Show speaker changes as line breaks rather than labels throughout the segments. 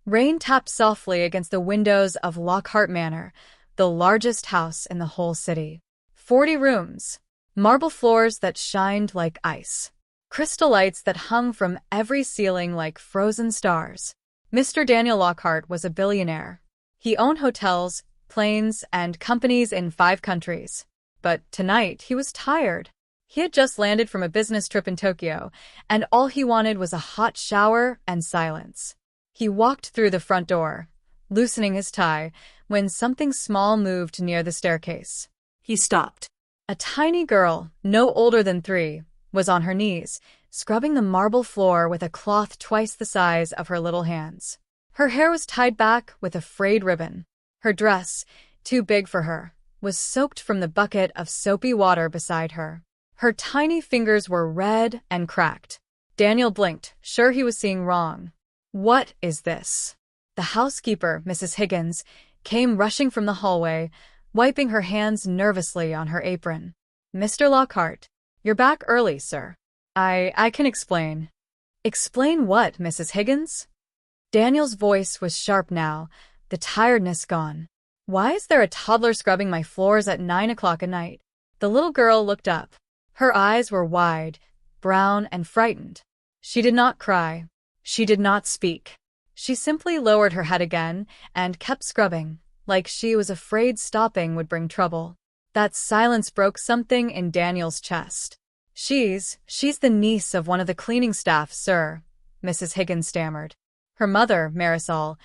Rain tapped softly against the windows of Lockhart Manor, the largest house in the whole city. 40 rooms, marble floors that shined like ice, crystal lights that hung from every ceiling like frozen stars. Mr. Daniel Lockhart was a billionaire. He owned hotels, planes, and companies in 5 countries. But tonight, he was tired. He had just landed from a business trip in Tokyo, and all he wanted was a hot shower and silence. He walked through the front door, loosening his tie, when something small moved near the staircase.
He stopped.
A tiny girl, no older than 3, was on her knees, scrubbing the marble floor with a cloth twice the size of her little hands. Her hair was tied back with a frayed ribbon. Her dress, too big for her, was soaked from the bucket of soapy water beside her. Her tiny fingers were red and cracked. Daniel blinked, sure he was seeing wrong. What is this? The housekeeper, Mrs. Higgins, came rushing from the hallway, wiping her hands nervously on her apron. Mr. Lockhart, you're back early, sir. I can explain. Explain what, Mrs. Higgins? Daniel's voice was sharp now, the tiredness gone. Why is there a toddler scrubbing my floors at 9 o'clock at night? The little girl looked up. Her eyes were wide, brown and frightened. She did not cry. She did not speak. She simply lowered her head again and kept scrubbing, like she was afraid stopping would bring trouble. That silence broke something in Daniel's chest. She's the niece of one of the cleaning staff, sir, Mrs. Higgins stammered. Her mother, Marisol,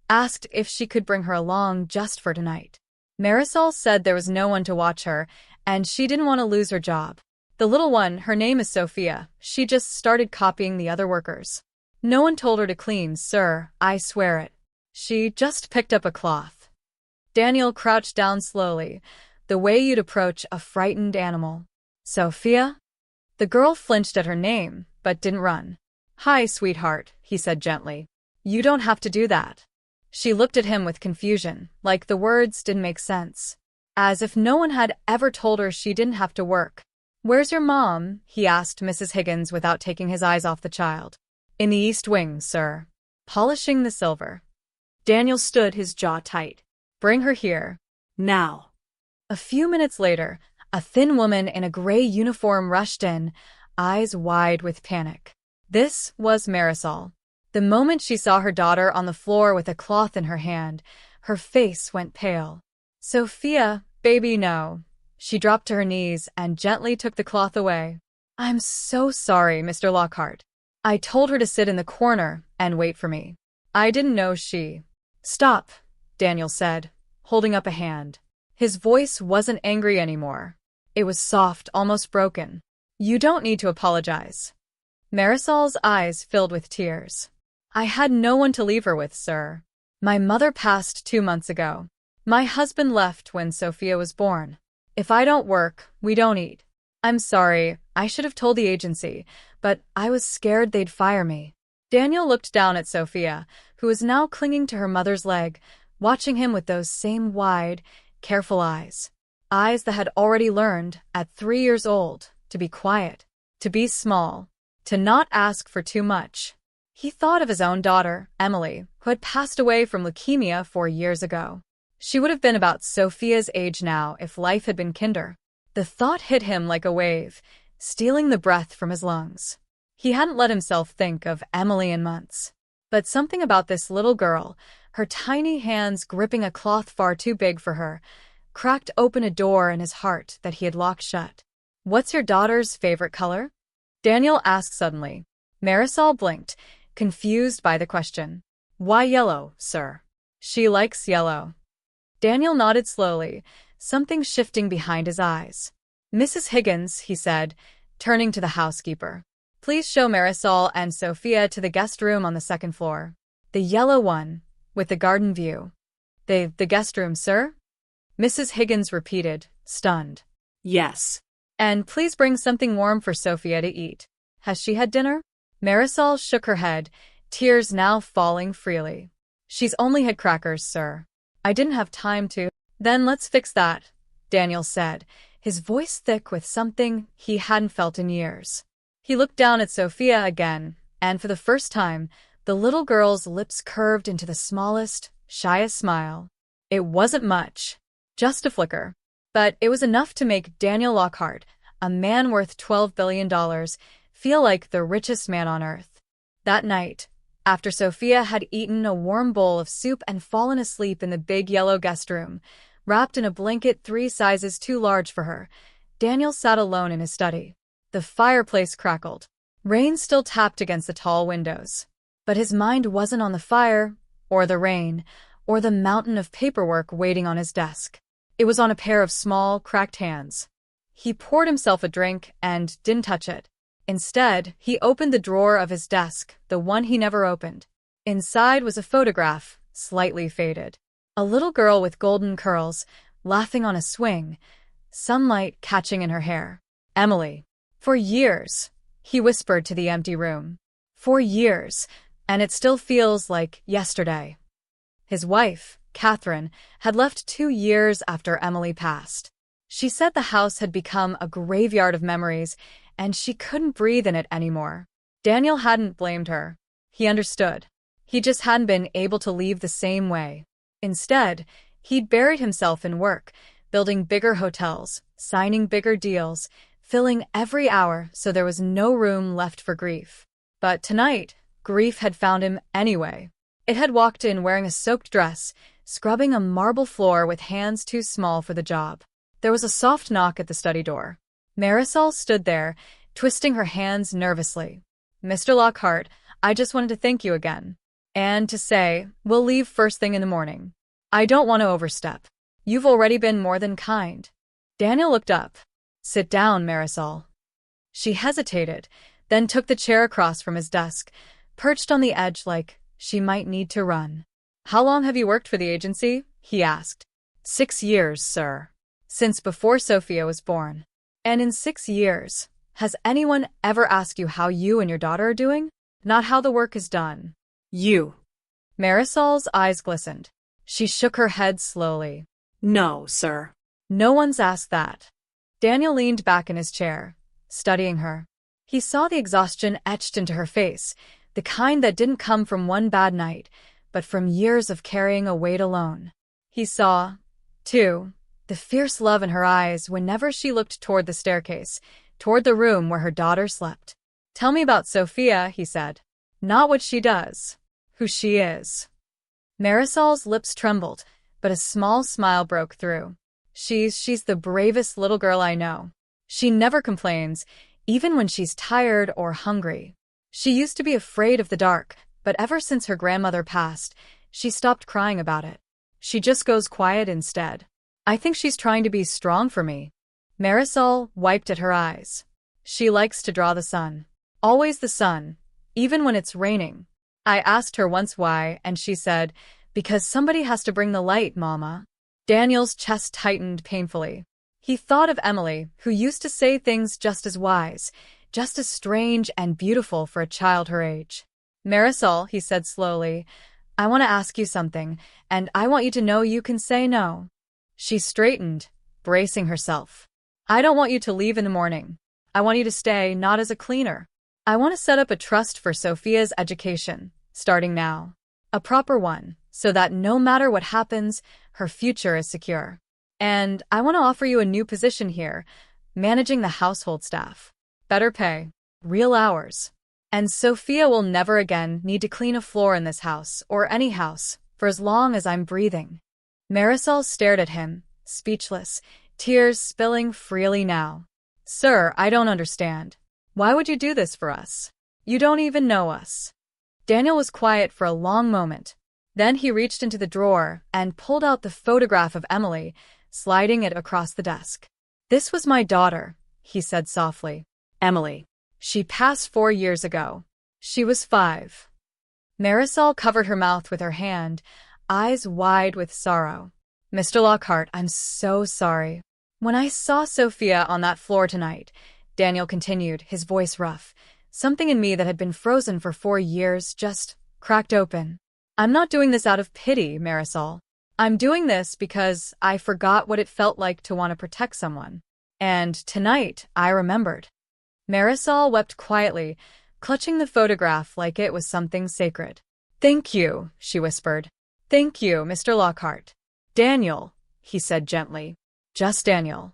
asked if she could bring her along just for tonight. Marisol said there was no one to watch her, and she didn't want to lose her job. The little one, her name is Sophia, she just started copying the other workers. No one told her to clean, sir, I swear it. She just picked up a cloth. Daniel crouched down slowly, the way you'd approach a frightened animal. Sophia? The girl flinched at her name, but didn't run. Hi, sweetheart, he said gently. You don't have to do that. She looked at him with confusion, like the words didn't make sense. As if no one had ever told her she didn't have to work. Where's your mom? He asked Mrs. Higgins without taking his eyes off the child. In the East Wing, sir. Polishing the silver. Daniel stood, his jaw tight. Bring her here.
Now.
A few minutes later, a thin woman in a gray uniform rushed in, eyes wide with panic. This was Marisol. The moment she saw her daughter on the floor with a cloth in her hand, her face went pale. Sophia, baby, no. She dropped to her knees and gently took the cloth away. I'm so sorry, Mr. Lockhart. I told her to sit in the corner and wait for me. I didn't know she... Stop, Daniel said, holding up a hand. His voice wasn't angry anymore. It was soft, almost broken. You don't need to apologize. Marisol's eyes filled with tears. I had no one to leave her with, sir. My mother passed 2 months ago. My husband left when Sophia was born. If I don't work, we don't eat. I'm sorry, I should have told the agency, but I was scared they'd fire me. Daniel looked down at Sophia, who was now clinging to her mother's leg, watching him with those same wide, careful eyes. Eyes that had already learned, at 3 years old, to be quiet, to be small, to not ask for too much. He thought of his own daughter, Emily, who had passed away from leukemia 4 years ago. She would have been about Sophia's age now if life had been kinder. The thought hit him like a wave, stealing the breath from his lungs. He hadn't let himself think of Emily in months. But something about this little girl, her tiny hands gripping a cloth far too big for her, cracked open a door in his heart that he had locked shut. What's your daughter's favorite color? Daniel asked suddenly. Marisol blinked, confused by the question. Why yellow, sir? She likes yellow. Daniel nodded slowly, something shifting behind his eyes. Mrs. Higgins, he said, turning to the housekeeper. Please show Marisol and Sophia to the guest room on the 2nd floor. The yellow one, with the garden view. The guest room, sir? Mrs. Higgins repeated, stunned.
Yes.
And please bring something warm for Sophia to eat. Has she had dinner? Marisol shook her head, tears now falling freely. She's only had crackers, sir. I didn't have time to. Then let's fix that, Daniel said, his voice thick with something he hadn't felt in years. He looked down at Sophia again, and for the first time, The little girl's lips curved into the smallest, shyest smile. It wasn't much. Just a flicker. But it was enough to make Daniel Lockhart, a man worth $12 billion, feel like the richest man on earth. That night, after Sophia had eaten a warm bowl of soup and fallen asleep in the big yellow guest room, wrapped in a blanket 3 sizes too large for her, Daniel sat alone in his study. The fireplace crackled. Rain still tapped against the tall windows. But his mind wasn't on the fire, or the rain, or the mountain of paperwork waiting on his desk. It was on a pair of small, cracked hands. He poured himself a drink and didn't touch it. Instead, he opened the drawer of his desk, the one he never opened. Inside was a photograph, slightly faded. A little girl with golden curls, laughing on a swing, sunlight catching in her hair. Emily. For years, he whispered to the empty room. For years, and it still feels like yesterday. His wife, Catherine, had left 2 years after Emily passed. She said the house had become a graveyard of memories, and she couldn't breathe in it anymore. Daniel hadn't blamed her. He understood. He just hadn't been able to leave the same way. Instead, he'd buried himself in work, building bigger hotels, signing bigger deals, filling every hour so there was no room left for grief. But tonight, grief had found him anyway. It had walked in wearing a soaked dress, scrubbing a marble floor with hands too small for the job. There was a soft knock at the study door. Marisol stood there, twisting her hands nervously. Mr. Lockhart, I just wanted to thank you again. And to say, we'll leave first thing in the morning. I don't want to overstep. You've already been more than kind. Daniel looked up. Sit down, Marisol. She hesitated, then took the chair across from his desk, perched on the edge like she might need to run. How long have you worked for the agency? He asked. 6 years, sir. Since before Sophia was born. And in 6 years, has anyone ever asked you how you and your daughter are doing? Not how the work is done.
You.
Marisol's eyes glistened. She shook her head slowly.
No, sir.
No one's asked that. Daniel leaned back in his chair, studying her. He saw the exhaustion etched into her face, the kind that didn't come from one bad night, but from years of carrying a weight alone. He saw, too, the fierce love in her eyes whenever she looked toward the staircase, toward the room where her daughter slept. Tell me about Sophia, he said. Not what she does, who she is. Marisol's lips trembled, but a small smile broke through. She's the bravest little girl I know. She never complains, even when she's tired or hungry. She used to be afraid of the dark, but ever since her grandmother passed, she stopped crying about it. She just goes quiet instead. I think she's trying to be strong for me. Marisol wiped at her eyes. She likes to draw the sun. Always the sun, even when it's raining. I asked her once why, and she said, because somebody has to bring the light, Mama. Daniel's chest tightened painfully. He thought of Emily, who used to say things just as wise, just as strange and beautiful for a child her age. Marisol, he said slowly, I want to ask you something, and I want you to know you can say no. She straightened, bracing herself. I don't want you to leave in the morning. I want you to stay, not as a cleaner. I want to set up a trust for Sophia's education, starting now. A proper one, so that no matter what happens, her future is secure. And I want to offer you a new position here, managing the household staff. Better pay, real hours. And Sophia will never again need to clean a floor in this house, or any house, for as long as I'm breathing. Marisol stared at him, speechless, tears spilling freely now. Sir, I don't understand. Why would you do this for us? You don't even know us. Daniel was quiet for a long moment. Then he reached into the drawer and pulled out the photograph of Emily, sliding it across the desk. This was my daughter, he said softly. Emily. She passed 4 years ago. She was 5. Marisol covered her mouth with her hand, eyes wide with sorrow. Mr. Lockhart, I'm so sorry. When I saw Sophia on that floor tonight, Daniel continued, his voice rough, something in me that had been frozen for 4 years just cracked open. I'm not doing this out of pity, Marisol. I'm doing this because I forgot what it felt like to want to protect someone. And tonight, I remembered. Marisol wept quietly, clutching the photograph like it was something sacred. "Thank you," she whispered. "Thank you, Mr. Lockhart." "Daniel," he said gently. "Just Daniel."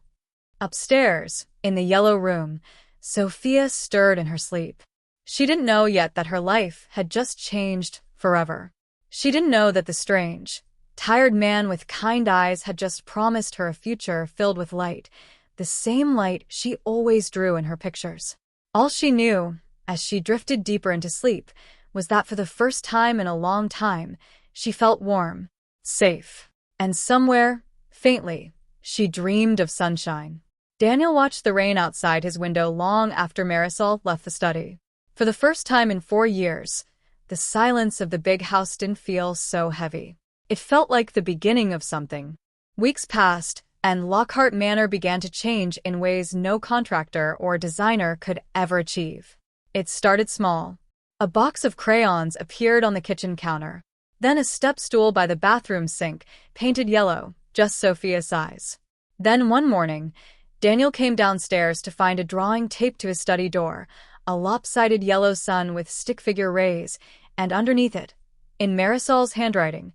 Upstairs, in the yellow room, Sophia stirred in her sleep. She didn't know yet that her life had just changed forever. She didn't know that the strange, tired man with kind eyes had just promised her a future filled with light, the same light she always drew in her pictures. All she knew, as she drifted deeper into sleep, was that for the first time in a long time, she felt warm, safe, and somewhere, faintly, she dreamed of sunshine. Daniel watched the rain outside his window long after Marisol left the study. For the first time in 4 years, the silence of the big house didn't feel so heavy. It felt like the beginning of something. Weeks passed, and Lockhart Manor began to change in ways no contractor or designer could ever achieve. It started small. A box of crayons appeared on the kitchen counter. Then a step stool by the bathroom sink, painted yellow, just Sophia's size. Then one morning, Daniel came downstairs to find a drawing taped to his study door, a lopsided yellow sun with stick figure rays, and underneath it, in Marisol's handwriting,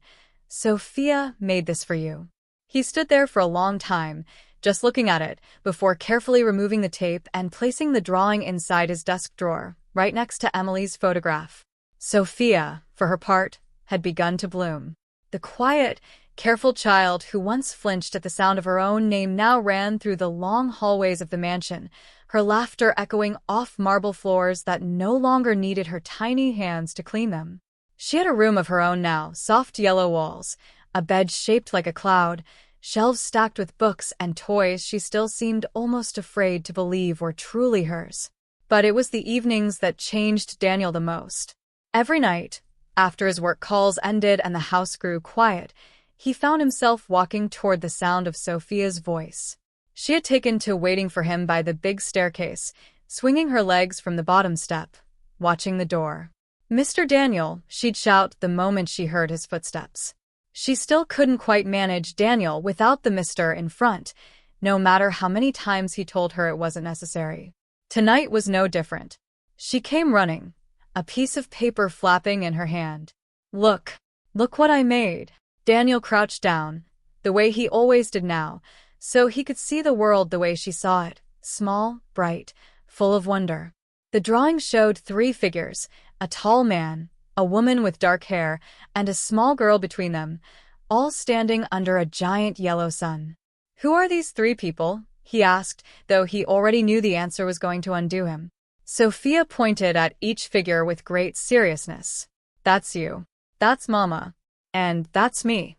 "Sophia made this for you." He stood there for a long time, just looking at it, before carefully removing the tape and placing the drawing inside his desk drawer, right next to Emily's photograph. Sophia, for her part, had begun to bloom. The quiet, careful child who once flinched at the sound of her own name now ran through the long hallways of the mansion, her laughter echoing off marble floors that no longer needed her tiny hands to clean them. She had a room of her own now, soft yellow walls, a bed shaped like a cloud, shelves stacked with books and toys she still seemed almost afraid to believe were truly hers. But it was the evenings that changed Daniel the most. Every night, after his work calls ended and the house grew quiet, he found himself walking toward the sound of Sophia's voice. She had taken to waiting for him by the big staircase, swinging her legs from the bottom step, watching the door. "Mr. Daniel," she'd shout the moment she heard his footsteps. She still couldn't quite manage Daniel without the Mr. in front, no matter how many times he told her it wasn't necessary. Tonight was no different. She came running, a piece of paper flapping in her hand. Look what I made." Daniel crouched down, the way he always did now, so he could see the world the way she saw it, small, bright, full of wonder. The drawing showed 3 figures, a tall man, a woman with dark hair, and a small girl between them, all standing under a giant yellow sun. "Who are these 3 people?" he asked, though he already knew the answer was going to undo him. Sophia pointed at each figure with great seriousness. "That's you. That's Mama. And that's me."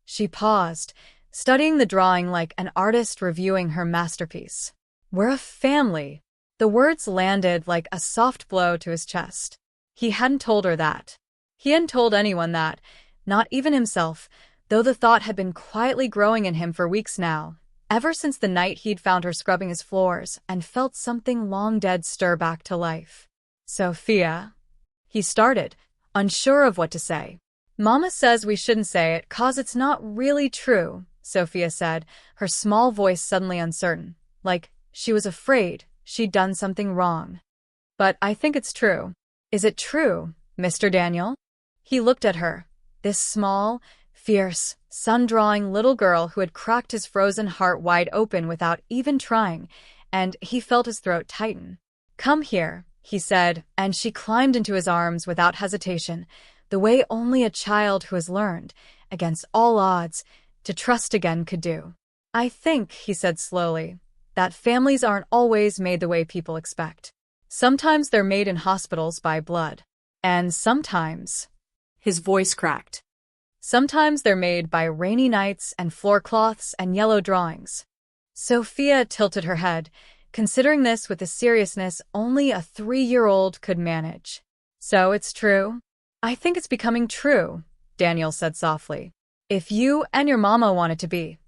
She paused, studying the drawing like an artist reviewing her masterpiece. "We're a family." The words landed like a soft blow to his chest. He hadn't told her that. He hadn't told anyone that, not even himself, though the thought had been quietly growing in him for weeks now, ever since the night he'd found her scrubbing his floors and felt something long dead stir back to life. "Sophia," he started, unsure of what to say. "Mama says we shouldn't say it 'cause it's not really true," Sophia said, her small voice suddenly uncertain, like she was afraid she'd done something wrong. "But I think it's true." "Is it true, Mr. Daniel?" He looked at her, this small, fierce, sun-drawing little girl who had cracked his frozen heart wide open without even trying, and he felt his throat tighten. "Come here," he said, and she climbed into his arms without hesitation, the way only a child who has learned, against all odds, to trust again could do. "I think," he said slowly, "that families aren't always made the way people expect. Sometimes they're made in hospitals by blood. And sometimes—"
His voice cracked.
"Sometimes they're made by rainy nights and floor cloths and yellow drawings." Sophia tilted her head, considering this with the seriousness only a 3-year-old could manage. "So it's true?" "I think it's becoming true," Daniel said softly. "If you and your mama want it to be."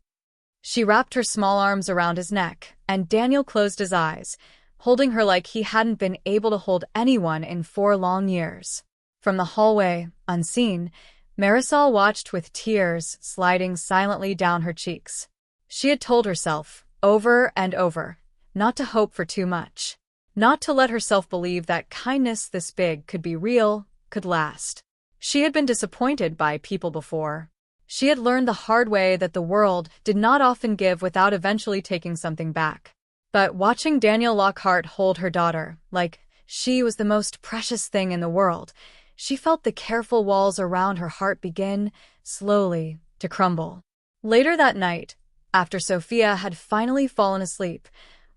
She wrapped her small arms around his neck, and Daniel closed his eyes, holding her like he hadn't been able to hold anyone in 4 long years. From the hallway, unseen, Marisol watched with tears sliding silently down her cheeks. She had told herself, over and over, not to hope for too much. not to let herself believe that kindness this big could be real, could last. She had been disappointed by people before. She had learned the hard way that the world did not often give without eventually taking something back. But watching Daniel Lockhart hold her daughter, like she was the most precious thing in the world, she felt the careful walls around her heart begin, slowly, to crumble. Later that night, after Sophia had finally fallen asleep,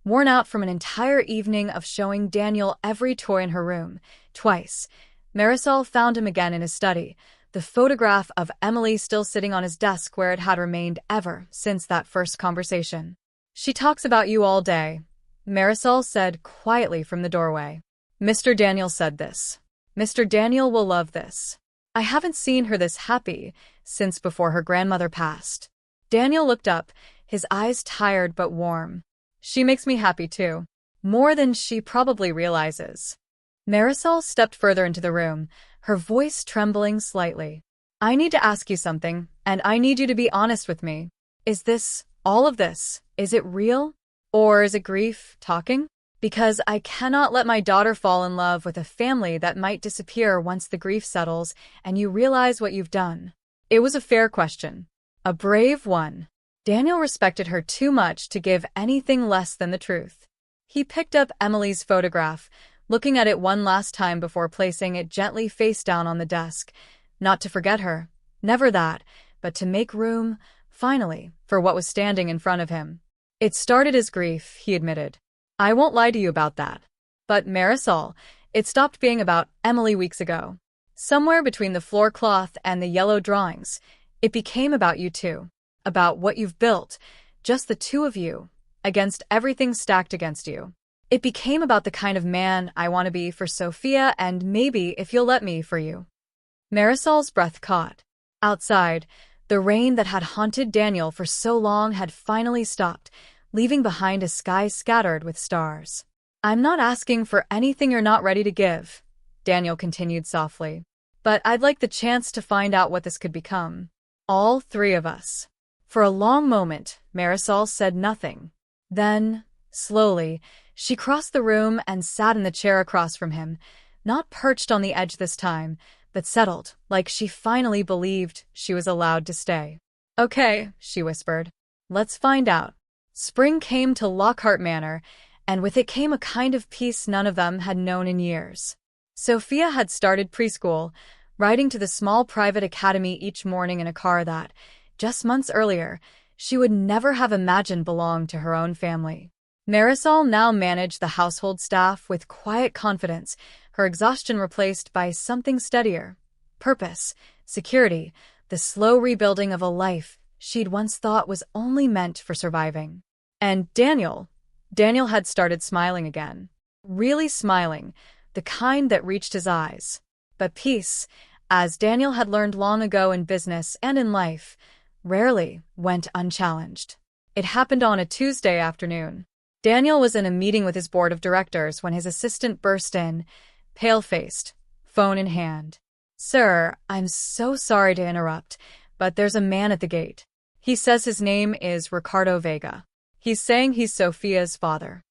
worn out from an entire evening of showing Daniel every toy in her room, twice, Marisol found him again in his study, the photograph of Emily still sitting on his desk where it had remained ever since that first conversation. "She talks about you all day," Marisol said quietly from the doorway. "Mr. Daniel said this. Mr. Daniel will love this. I haven't seen her this happy since before her grandmother passed." Daniel looked up, his eyes tired but warm. "She makes me happy too. More than she probably realizes." Marisol stepped further into the room, her voice trembling slightly. "I need to ask you something, and I need you to be honest with me. Is this, all of this, is it real? Or is it grief talking? Because I cannot let my daughter fall in love with a family that might disappear once the grief settles and you realize what you've done." It was a fair question. A brave one. Daniel respected her too much to give anything less than the truth. He picked up Emily's photograph, looking at it one last time before placing it gently face down on the desk. Not to forget her, never that, but to make room, finally, for what was standing in front of him. "It started as grief," he admitted. "I won't lie to you about that. But Marisol, it stopped being about Emily weeks ago. Somewhere between the floor cloth and the yellow drawings, it became about you two. About what you've built, just the two of you, against everything stacked against you. It became about the kind of man I want to be for Sophia and maybe, if you'll let me, for you." Marisol's breath caught. Outside, the rain that had haunted Daniel for so long had finally stopped, leaving behind a sky scattered with stars. "I'm not asking for anything you're not ready to give," Daniel continued softly. "But I'd like the chance to find out what this could become. All three of us." For a long moment, Marisol said nothing. Then, slowly, she crossed the room and sat in the chair across from him, not perched on the edge this time, but settled, like she finally believed she was allowed to stay. "Okay," she whispered. "Let's find out." Spring came to Lockhart Manor, and with it came a kind of peace none of them had known in years. Sophia had started preschool, riding to the small private academy each morning in a car that, just months earlier, she would never have imagined belonged to her own family. Marisol now managed the household staff with quiet confidence, her exhaustion replaced by something steadier. Purpose, security, the slow rebuilding of a life she'd once thought was only meant for surviving. And Daniel had started smiling again. Really smiling, the kind that reached his eyes. But peace, as Daniel had learned long ago in business and in life, rarely went unchallenged. It happened on a Tuesday afternoon. Daniel was in a meeting with his board of directors when his assistant burst in, pale-faced, phone in hand. "Sir, I'm so sorry to interrupt, but there's a man at the gate. He says his name is Ricardo Vega. He's saying he's Sophia's father."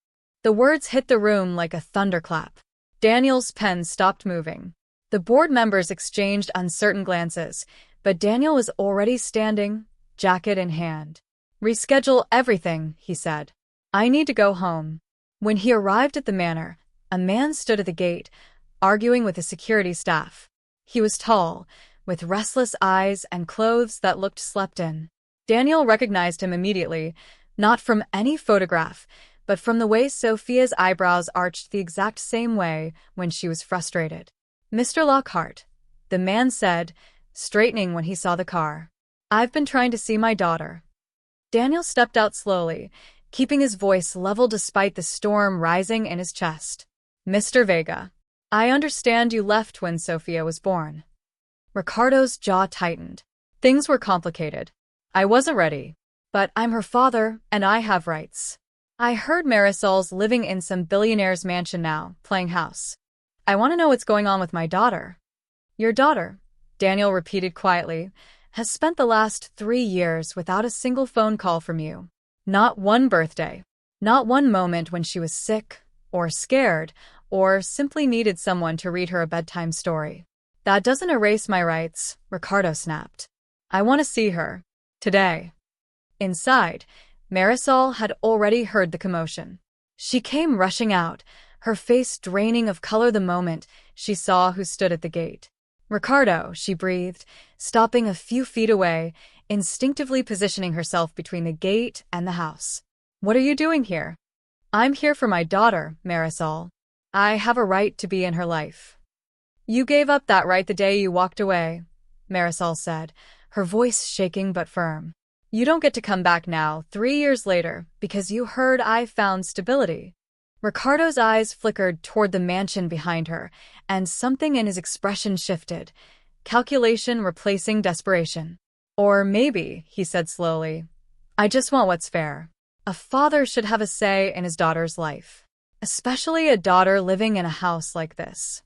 The words hit the room like a thunderclap. Daniel's pen stopped moving. The board members exchanged uncertain glances, but Daniel was already standing, jacket in hand. "Reschedule everything," he said. "I need to go home." When he arrived at the manor, a man stood at the gate, arguing with the security staff. He was tall, with restless eyes and clothes that looked slept in. Daniel recognized him immediately, not from any photograph, but from the way Sophia's eyebrows arched the exact same way when she was frustrated. "Mr. Lockhart," the man said, straightening when he saw the car. "I've been trying to see my daughter." Daniel stepped out slowly, keeping his voice level despite the storm rising in his chest. "Mr. Vega, I understand you left when Sophia was born." Ricardo's jaw tightened. "Things were complicated. I wasn't ready. But I'm her father, and I have rights. I heard Marisol's living in some billionaire's mansion now, playing house. I want to know what's going on with my daughter." "Your daughter," Daniel repeated quietly, "has spent the last 3 years without a single phone call from you. Not one birthday. Not one moment when she was sick, or scared, or simply needed someone to read her a bedtime story. That doesn't erase my rights, Ricardo snapped. I want to see her. Today. Inside, Marisol had already heard the commotion. She came rushing out, her face draining of color the moment she saw who stood at the gate. Ricardo, she breathed, stopping a few feet away, instinctively positioning herself between the gate and the house. What are you doing here? I'm here for my daughter, Marisol. I have a right to be in her life. You gave up that right the day you walked away, Marisol said, her voice shaking but firm. You don't get to come back now, 3 years later, because you heard I found stability. Ricardo's eyes flickered toward the mansion behind her, and something in his expression shifted, calculation replacing desperation. Or maybe, he said slowly, I just want what's fair. A father should have a say in his daughter's life, especially a daughter living in a house like this.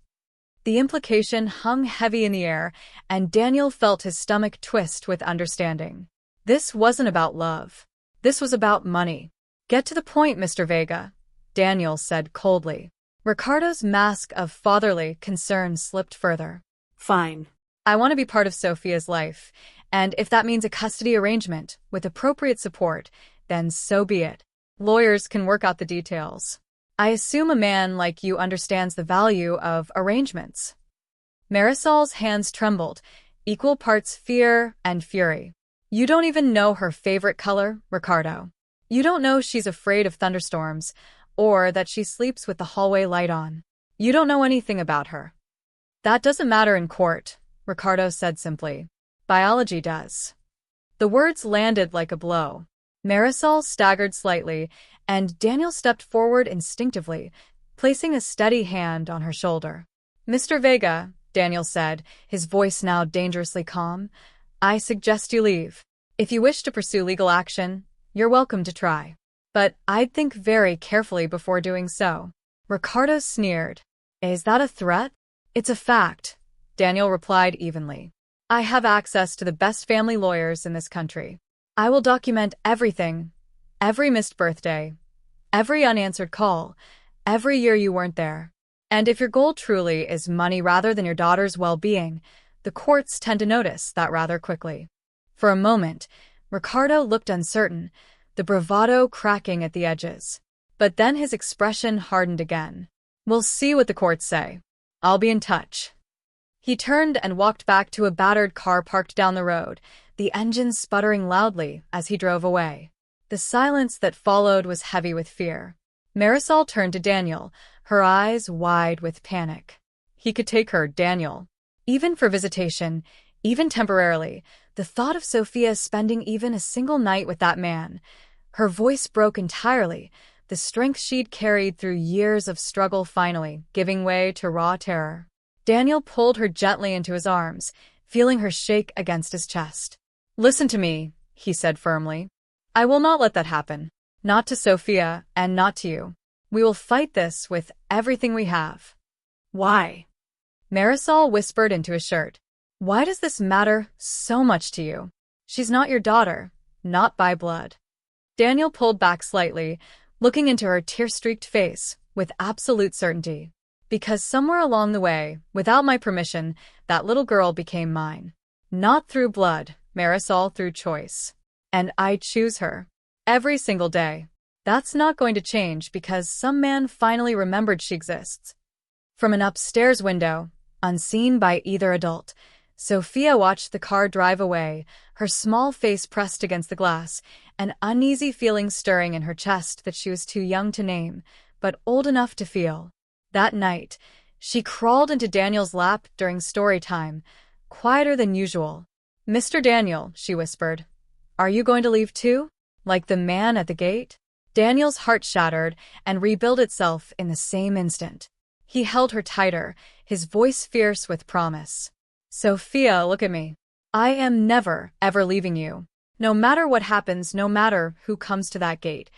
The implication hung heavy in the air, and Daniel felt his stomach twist with understanding. This wasn't about love. This was about money. Get to the point, Mr. Vega, Daniel said coldly. Ricardo's mask of fatherly concern slipped further.
Fine.
I want to be part of Sophia's life, and if that means a custody arrangement with appropriate support, then so be it. Lawyers can work out the details. I assume a man like you understands the value of arrangements. Marisol's hands trembled, equal parts fear and fury. You don't even know her favorite color, Ricardo. You don't know she's afraid of thunderstorms, or that she sleeps with the hallway light on. You don't know anything about her. That doesn't matter in court, Ricardo said simply. Biology does. The words landed like a blow. Marisol staggered slightly, and Daniel stepped forward instinctively, placing a steady hand on her shoulder. Mr. Vega, Daniel said, his voice now dangerously calm, I suggest you leave. If you wish to pursue legal action, you're welcome to try. But I'd think very carefully before doing so. Ricardo sneered. Is that a threat? It's a fact, Daniel replied evenly. I have access to the best family lawyers in this country. I will document everything, every missed birthday, every unanswered call, every year you weren't there. And if your goal truly is money rather than your daughter's well-being, the courts tend to notice that rather quickly. For a moment, Ricardo looked uncertain, the bravado cracking at the edges. But then his expression hardened again. We'll see what the courts say. I'll be in touch. He turned and walked back to a battered car parked down the road, the engine sputtering loudly as he drove away. The silence that followed was heavy with fear. Marisol turned to Daniel, her eyes wide with panic. He could take her, Daniel. Even for visitation, even temporarily, the thought of Sophia spending even a single night with that man. Her voice broke entirely, the strength she'd carried through years of struggle finally giving way to raw terror. Daniel pulled her gently into his arms, feeling her shake against his chest. Listen to me, he said firmly. I will not let that happen. Not to Sophia, and not to you. We will fight this with everything we have. Why? Marisol whispered into his shirt. Why does this matter so much to you? She's not your daughter, not by blood. Daniel pulled back slightly, looking into her tear-streaked face with absolute certainty. Because somewhere along the way, without my permission, that little girl became mine. Not through blood, Marisol, through choice. And I choose her. Every single day. That's not going to change because some man finally remembered she exists. From an upstairs window, unseen by either adult, Sophia watched the car drive away, her small face pressed against the glass, an uneasy feeling stirring in her chest that she was too young to name, but old enough to feel. That night, she crawled into Daniel's lap during story time, quieter than usual. Mr. Daniel, she whispered, are you going to leave too? Like the man at the gate? Daniel's heart shattered and rebuilt itself in the same instant. He held her tighter, his voice fierce with promise. Sophia, look at me. I am never, ever leaving you. No matter what happens, no matter who comes to that gate.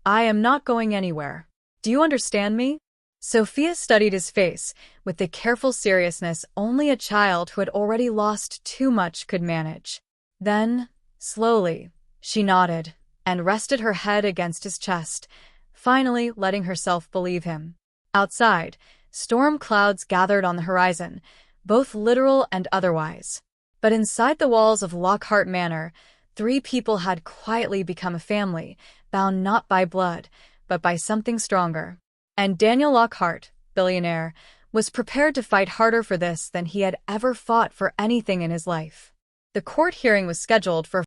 I am not going anywhere. Do you understand me? Sophia studied his face with the careful seriousness only a child who had already lost too much could manage. Then, slowly, she nodded and rested her head against his chest, finally letting herself believe him. Outside, storm clouds gathered on the horizon, both literal and otherwise. But inside the walls of Lockhart Manor, 3 people had quietly become a family, bound not by blood, but by something stronger. And Daniel Lockhart, billionaire, was prepared to fight harder for this than he had ever fought for anything in his life. The court hearing was scheduled for